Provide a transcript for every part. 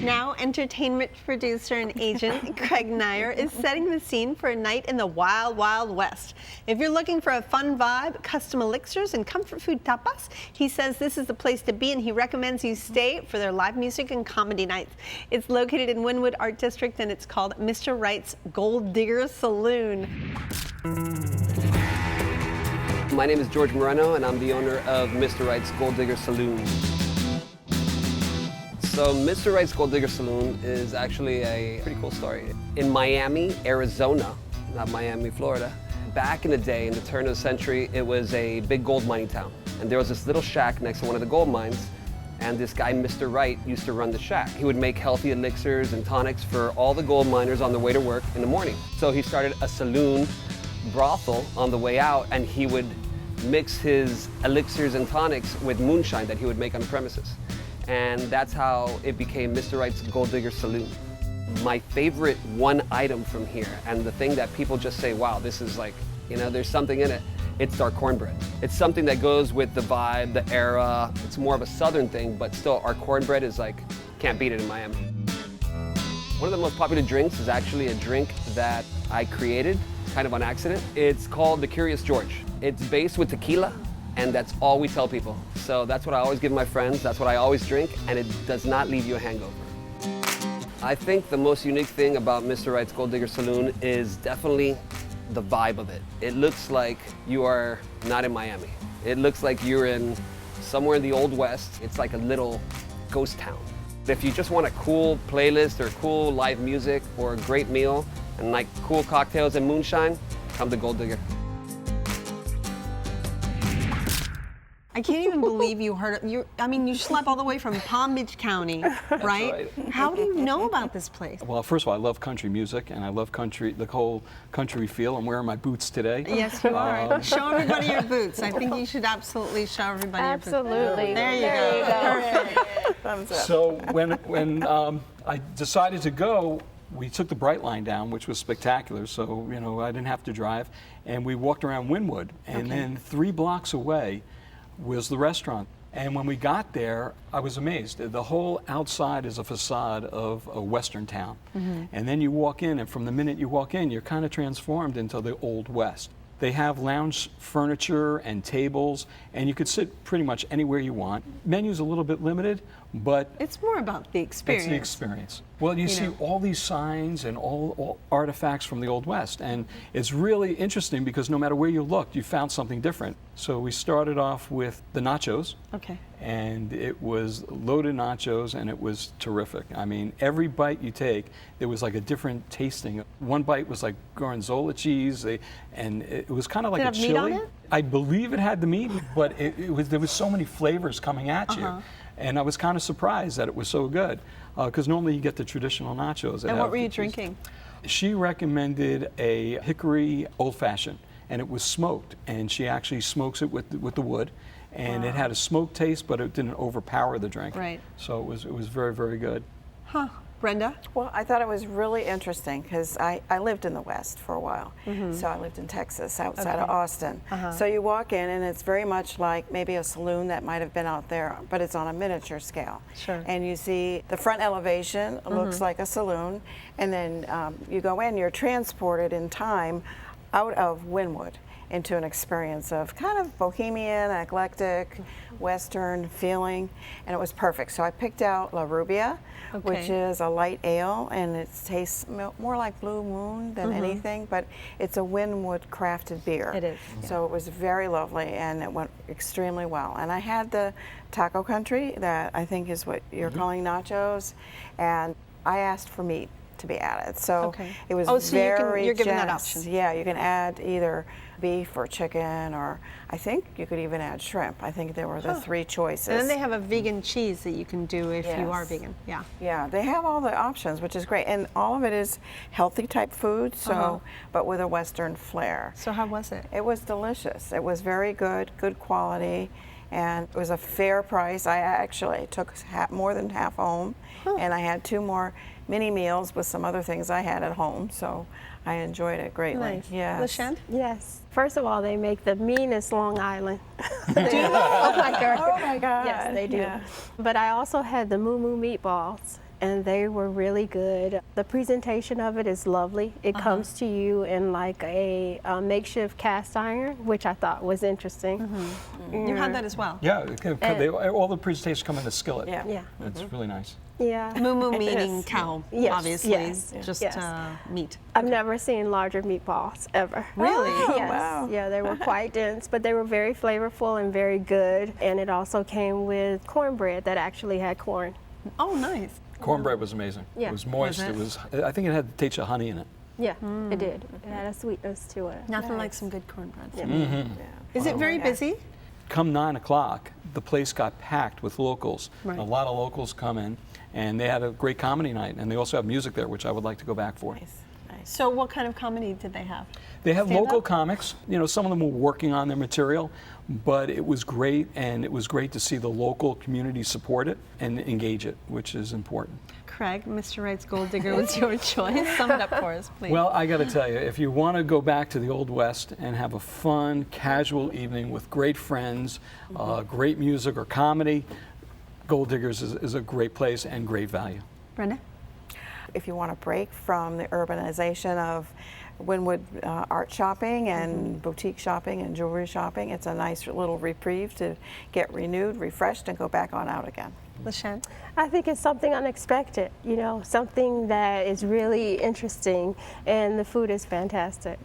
Now, entertainment producer and agent Craig Nyer is setting the scene for a night in the Wild Wild West. If you're looking for a fun vibe, custom elixirs, and comfort food tapas, he says this is the place to be, and he recommends you stay for their live music and comedy nights. It's located in Wynwood Art District, and it's called Mr. Wright's Gold Digger Saloon. My name is George Moreno, and I'm the owner of Mr. Wright's Gold Digger Saloon. So Mr. Wright's Gold Digger Saloon is actually a pretty cool story. In Miami, Arizona, not Miami, Florida, back in the day, in the turn of the century, it was a big gold mining town. And there was this little shack next to one of the gold mines, and this guy, Mr. Wright, used to run the shack. He would make healthy elixirs and tonics for all the gold miners on their way to work in the morning. So he started a saloon brothel on the way out, and he would mix his elixirs and tonics with moonshine that he would make on the premises. And that's how it became Mr. Wright's Gold Digger Saloon. My favorite one item from here, and the thing that people just say, wow, this is like, you know, there's something in it, it's our cornbread. It's something that goes with the vibe, the era. It's more of a southern thing, but still our cornbread is like, can't beat it in Miami. One of the most popular drinks is actually a drink that I created, kind of on accident. It's called the Curious George. It's based with tequila, and that's all we tell people. So that's what I always give my friends, that's what I always drink, and it does not leave you a hangover. I think the most unique thing about Mr. Wright's Gold Digger Saloon is definitely the vibe of it. It looks like you are not in Miami. It looks like you're in somewhere in the Old West. It's like a little ghost town. If you just want a cool playlist or cool live music or a great meal and like cool cocktails and moonshine, come to Gold Digger. I can't even believe you heard it. You schlepp all the way from Palm Beach County, right? How do you know about this place? Well, first of all, I love country music, and I love country, the whole country feel. I'm wearing my boots today. Yes, you are. Show everybody your boots. I think you should absolutely show everybody your boots. Absolutely. There you go. Perfect. Thumbs up. So when I decided to go, we took the Bright Line down, which was spectacular. So, you know, I didn't have to drive, and we walked around Wynwood, and then 3 blocks away was the restaurant. And when we got there, I was amazed. The whole outside is a facade of a Western town. And then you walk in, and from the minute you walk in, you're kind of transformed into the Old West. They have lounge furniture and tables, and you could sit pretty much anywhere you want. Menu's a little bit limited, but it's more about the experience. It's the experience. Well, you see all these signs and all artifacts from the Old West, and it's really interesting because no matter where you looked, you found something different. So we started off with the nachos. Okay. And it was loaded nachos, and it was terrific. I mean, every bite you take, there was like a different tasting. One bite was like gorgonzola cheese, and it was kind of like a chili. Did it have meat on it? I believe it had the meat, but there was so many flavors coming at you. And I was kind of surprised that it was so good, because normally you get the traditional nachos. And what were you drinking? She recommended a hickory old-fashioned, and it was smoked, and she actually smokes it with the wood. And it had a smoked taste, but it didn't overpower the drink. Right. So it was very, very good. Huh. Brenda? Well, I thought it was really interesting because I lived in the West for a while. So I lived in Texas, outside of Austin. So you walk in, and it's very much like maybe a saloon that might have been out there, but it's on a miniature scale. Sure. And you see the front elevation looks like a saloon, and then you go in, you're transported in time out of Wynwood into an experience of kind of bohemian, eclectic, Western feeling, and it was perfect. So I picked out La Rubia, which is a light ale, and it tastes more like Blue Moon than anything, but it's a Wynwood crafted beer. It is. So it was very lovely, and it went extremely well. And I had the Taco Country, that I think is what you're calling nachos, and I asked for meat to be added. So it was very you're giving that generous. option. Yeah, you can add either beef or chicken, or I think you could even add shrimp. I think there were the 3 choices. And then they have a vegan cheese that you can do if you are vegan. Yeah. Yeah, they have all the options, which is great. And all of it is healthy type food, so but with a Western flair. So how was it? It was delicious. It was very good quality, and it was a fair price. I actually took more than half home, and I had 2 more mini meals with some other things I had at home, so I enjoyed it greatly. Nice. Yes. LaShant? Yes. First of all, they make the meanest Long Island. Do Oh my God. Yes, they do. Yeah. But I also had the moo meatballs, and they were really good. The presentation of it is lovely. It comes to you in like a makeshift cast iron, which I thought was interesting. You had that as well. Yeah, all the presentations come in a skillet. Yeah. Yeah. It's really nice. Yeah. Moo meaning cow, Yes, obviously, yes, just yes. meat. I've never seen larger meatballs ever. Really? Oh, Yes. wow. Yeah, they were quite dense, but they were very flavorful and very good. And it also came with cornbread that actually had corn. Oh, nice. Cornbread was amazing. Yeah. It was moist. Was I think it had a taste of honey in it. Yeah, it did. It had a sweetness to it. Nothing like some good cornbread. Yeah. Is it very busy? Come 9 o'clock, the place got packed with locals. Right. A lot of locals come in, and they had a great comedy night, and they also have music there, which I would like to go back for. Nice. So what kind of comedy did they have? They have Stand local up? comics. You know, some of them were working on their material, but it was great, and it was great to see the local community support it and engage it, which is important. Craig, Mr. Wright's Gold Digger was your choice. Sum it up for us, please. Well, I got to tell you, if you want to go back to the Old West and have a fun, casual evening with great friends, great music or comedy, Gold Diggers is a great place and great value. Brenda? If you want to break from the urbanization of Wynwood art shopping and boutique shopping and jewelry shopping, it's a nice little reprieve to get renewed, refreshed, and go back on out again. LaShawn? I think it's something unexpected, you know, something that is really interesting, and the food is fantastic.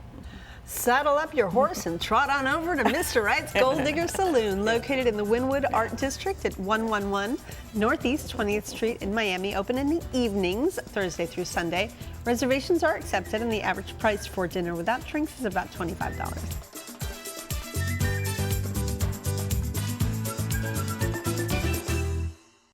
Saddle up your horse and trot on over to Mr. Wright's Gold Digger Saloon, located in the Wynwood Art District at 111 Northeast 20th Street in Miami, open in the evenings, Thursday through Sunday. Reservations are accepted, and the average price for dinner without drinks is about $25.